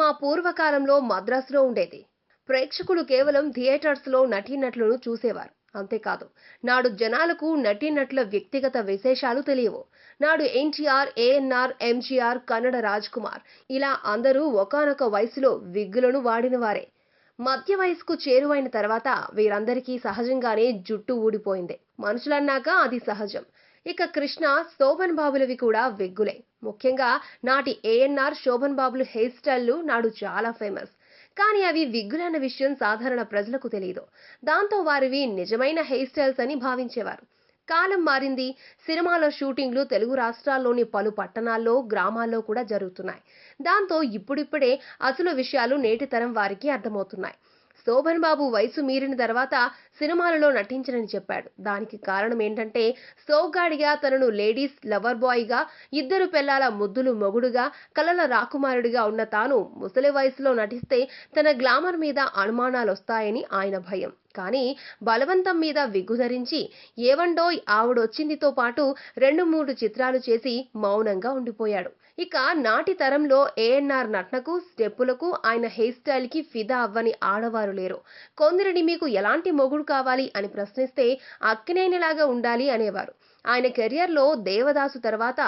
Cinema పూర్వకాలంలో మద్రాసులో ఉండేది. ప్రేక్షకులు కేవలం థియేటర్స్లో నటీనటులను చూసేవారు. అంతేకాదు, నాడు జనాలకు నటీనటుల వ్యక్తిగత విశేషాలు తెలియవు. నాడు ఎన్టీఆర్, ఏఎన్ఆర్, ఎంజీఆర్, కన్నడ రాజ్ కుమార్ ఇలా అందరూ ఒకానొక వయసులో విగ్గులను వాడినవారే. మధ్య వయసుకు చేరువైన తర్వాత వీరందరికీ సహజంగానే జుట్టు ఊడిపోయింది. మనుషులన్నాక అది సహజం. ఇక కృష్ణ, శోభన్ బాబులవి కూడా విగ్గులే. ముఖ్యంగా నాటి ఏఎన్ఆర్, శోభన్ బాబులు హెయిర్ స్టైల్లు నాడు చాలా ఫేమస్. కానీ అవి విగ్గులన్న విషయం సాధారణ ప్రజలకు తెలియదు. దాంతో వారివి నిజమైన హెయిర్ స్టైల్స్ అని భావించేవారు. కాలం మారింది. సినిమాల షూటింగ్లు తెలుగు రాష్ట్రాల్లోని పలు పట్టణాల్లో, గ్రామాల్లో కూడా జరుగుతున్నాయి. దాంతో ఇప్పుడిప్పుడే అసలు విషయాలు నేటి తరం వారికి అర్థమవుతున్నాయి. శోభన్ బాబు వయసు మీరిన తర్వాత సినిమాలలో నటించనని చెప్పాడు. దానికి కారణం ఏంటంటే, సోగ్గాడిగా, తనను లేడీస్ లవర్ బాయ్గా, ఇద్దరు పెళ్లాల ముద్దులు మొగుడుగా, కలల రాకుమారుడిగా ఉన్న తాను ముసలి వయసులో నటిస్తే తన గ్లామర్ మీద అనుమానాలొస్తాయని ఆయన భయం. కానీ బలవంతం మీద విగ్గు ధరించి ఏవండోయ్ ఆవిడొచ్చిందితో పాటు 2-3 చిత్రాలు చేసి మౌనంగా ఉండిపోయాడు. ఇక నాటి తరంలో ఏఎన్ఆర్ నటనకు, స్టెప్పులకు, ఆయన హెయిర్ స్టైల్ కి ఫిదా అవ్వని ఆడవారు లేరు. కొందరిని మీకు ఎలాంటి మొగుడు కావాలి అని ప్రశ్నిస్తే అక్కినేనిలాగా ఉండాలి అనేవారు. ఆయన కెరియర్లో దేవదాసు తర్వాత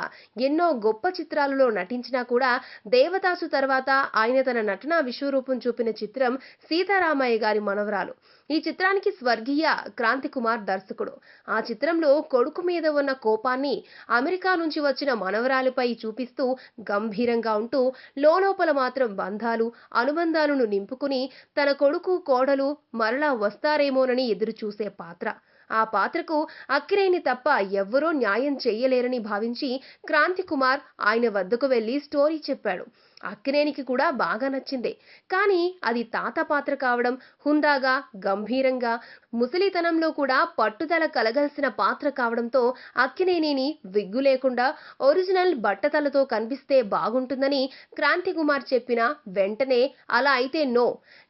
ఎన్నో గొప్ప చిత్రాలలో నటించినా కూడా, దేవదాసు తర్వాత ఆయన తన నటనా విశ్వరూపం చూపిన చిత్రం సీతారామయ్య గారి మనవరాలు. ఈ చిత్రానికి స్వర్గీయ క్రాంతి కుమార్ దర్శకుడు. ఆ చిత్రంలో కొడుకు మీద ఉన్న కోపాన్ని అమెరికా నుంచి వచ్చిన మనవరాలిపై చూపిస్తూ గంభీరంగా ఉంటూ, లోలోపల మాత్రం బంధాలు, అనుబంధాలను నింపుకుని తన కొడుకు, కోడలు మరలా వస్తారేమోనని ఎదురు చూసే పాత్ర. ఆ పాత్రకు అక్కినేని తప్ప ఎవ్వరూ న్యాయం చెయ్యలేరని భావించి క్రాంతి కుమార్ ఆయన వద్దకు వెళ్లి స్టోరీ చెప్పాడు. అక్కినేనికి కూడా బాగా నచ్చింది. కానీ అది తాత పాత్ర కావడం, హుందాగా, గంభీరంగా, ముసలితనంలో కూడా పట్టుదల కలగలిసిన పాత్ర కావడంతో అక్కినేనిని విగ్గు లేకుండా ఒరిజినల్ బట్టతలతో కనిపిస్తే బాగుంటుందని క్రాంతి కుమార్ చెప్పినా వెంటనే అలా అయితే నో,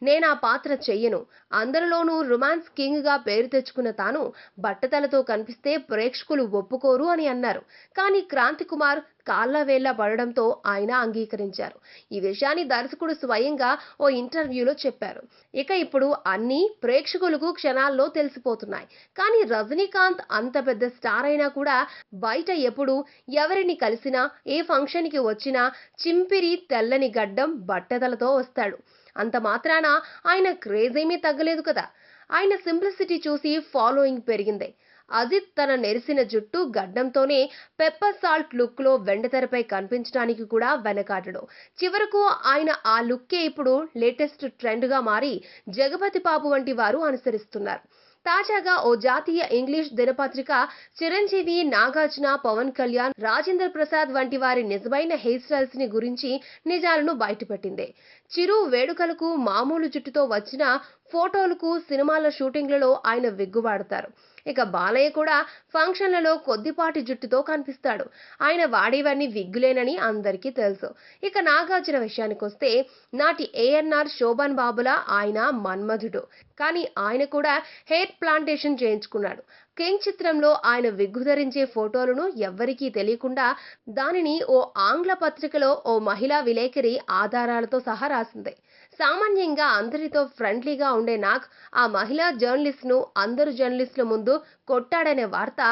నేనా పాత్ర చెయ్యను, అందరిలోనూ రొమాన్స్ కింగ్ గా పేరు తెచ్చుకున్న తాను బట్టతలతో కనిపిస్తే ప్రేక్షకులు ఒప్పుకోరు అని అన్నారు. కానీ క్రాంతి కుమార్ కాళ్ళ వేళ్ల పడడంతో ఆయన అంగీకరించారు. ఈ విషయాన్ని దర్శకుడు స్వయంగా ఓ ఇంటర్వ్యూలో చెప్పారు. ఇక ఇప్పుడు అన్నీ ప్రేక్షకులకు క్షణాల్లో తెలిసిపోతున్నాయి. కానీ రజనీకాంత్ అంత పెద్ద స్టార్ అయినా కూడా బయట ఎప్పుడు ఎవరిని కలిసినా, ఏ ఫంక్షన్ కి వచ్చినా చింపిరి తెల్లని గడ్డం, బట్టతలతో వస్తాడు. అంత మాత్రాన ఆయన క్రేజ్ ఏమీ తగ్గలేదు కదా. ఆయన సింప్లిసిటీ చూసి ఫాలోయింగ్ పెరిగింది. అజిత్ తన నెరిసిన జుట్టు, గడ్డంతోనే పెప్పర్ సాల్ట్ లుక్ లో వెండితెరపై కనిపించడానికి కూడా వెనకాడడు. చివరకు ఆయన ఆ లుక్కే ఇప్పుడు లేటెస్ట్ ట్రెండ్ గా మారి జగపతి బాబు వంటి వారు అనుసరిస్తున్నారు. తాజాగా ఓ జాతీయ ఇంగ్లీష్ దినపత్రిక చిరంజీవి, నాగార్జున, పవన్ కళ్యాణ్, రాజేంద్ర ప్రసాద్ వంటి వారి నిజమైన హెయిర్ స్టైల్స్ ని గురించి నిజాలను బయటపెట్టింది. చిరు వేడుకలకు మామూలు జుట్టుతో వచ్చిన ఫోటోలకు, సినిమాల షూటింగ్లలో ఆయన విగ్గు వాడతారు. ఇక బాలయ్య కూడా ఫంక్షన్లలో కొద్దిపాటి జుట్టుతో కనిపిస్తాడు. ఆయన వాడేవన్నీ విగ్గులేనని అందరికీ తెలుసు. ఇక నాగార్జున విషయానికొస్తే, నాటి ఏఎన్ఆర్, శోభన్ బాబుల ఆయన మన్మధుడు. కానీ ఆయన కూడా హెయిర్ ప్లాంటేషన్ చేయించుకున్నాడు. కింగ్ చిత్రంలో ఆయన విగ్గు ధరించే ఫోటోలను ఎవ్వరికీ తెలియకుండా దానిని ఓ ఆంగ్ల పత్రికలో ఓ మహిళా విలేకరి ఆధారాలతో సహా రాసింది. సామాన్యంగా అందరితో ఫ్రెండ్లీగా ఉండే నాగ్ ఆ మహిళా జర్నలిస్ట్ ను అందరు జర్నలిస్టుల ముందు కొట్టాడనే వార్త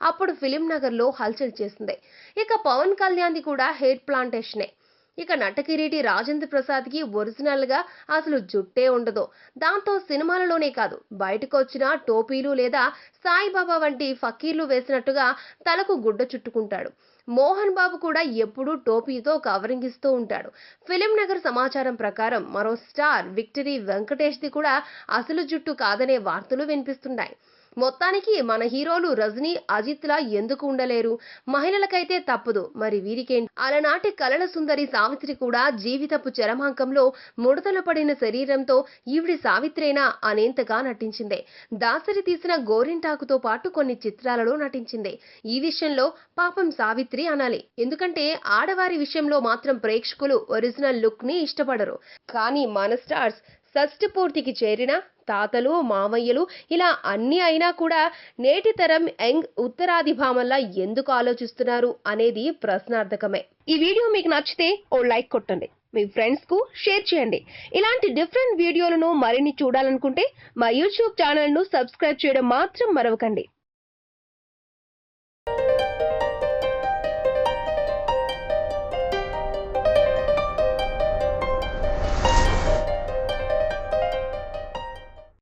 అప్పుడు ఫిలిం నగర్ లో హల్చల్ చేసింది. ఇక పవన్ కళ్యాణ్ది కూడా హెయిర్ ప్లాంటేషనే. ఇక నటకిరీటి రాజేంద్ర ప్రసాద్ కి ఒరిజినల్ గా అసలు జుట్టే ఉండదు. దాంతో సినిమాలలోనే కాదు, బయటకు వచ్చిన టోపీలు లేదా సాయిబాబా వంటి ఫకీర్లు వేసినట్టుగా తలకు గుడ్డ చుట్టుకుంటాడు. మోహన్ బాబు కూడా ఎప్పుడూ టోపీతో కవరింగ్ ఇస్తూ ఉంటాడు. ఫిలిం నగర్ సమాచారం ప్రకారం మరో స్టార్ విక్టరీ వెంకటేష్ ది కూడా అసలు జుట్టు కాదనే వార్తలు వినిపిస్తున్నాయి. మొత్తానికి మన హీరోలు రజనీ, అజిత్ లా ఎందుకు ఉండలేరు? మహిళలకైతే తప్పదు, మరి వీరికేంటి? అలనాటి కలల సుందరి సావిత్రి కూడా జీవితపు చరమాంకంలో ముడతలు పడిన శరీరంతో ఈవిడి సావిత్రేనా అనేంతగా నటించింది. దాసరి తీసిన గోరింటాకుతో పాటు కొన్ని చిత్రాలలో నటించింది. ఈ విషయంలో పాపం సావిత్రి అనాలి. ఎందుకంటే ఆడవారి విషయంలో మాత్రం ప్రేక్షకులు ఒరిజినల్ లుక్ ని ఇష్టపడరు. కానీ మన స్టార్స్ షష్టి పూర్తికి చేరిన తాతలు, మామయ్యలు ఇలా అన్ని అయినా కూడా నేటి తరం యంగ్ ఉత్తరాది భామల్లా ఎందుకు ఆలోచిస్తున్నారు అనేది ప్రశ్నార్థకమే. ఈ వీడియో మీకు నచ్చితే ఓ లైక్ కొట్టండి. మీ ఫ్రెండ్స్ కు షేర్ చేయండి. ఇలాంటి డిఫరెంట్ వీడియోలను మరిన్ని చూడాలనుకుంటే మా యూట్యూబ్ ఛానల్ ను సబ్స్క్రైబ్ చేయడం మాత్రం మరవకండి.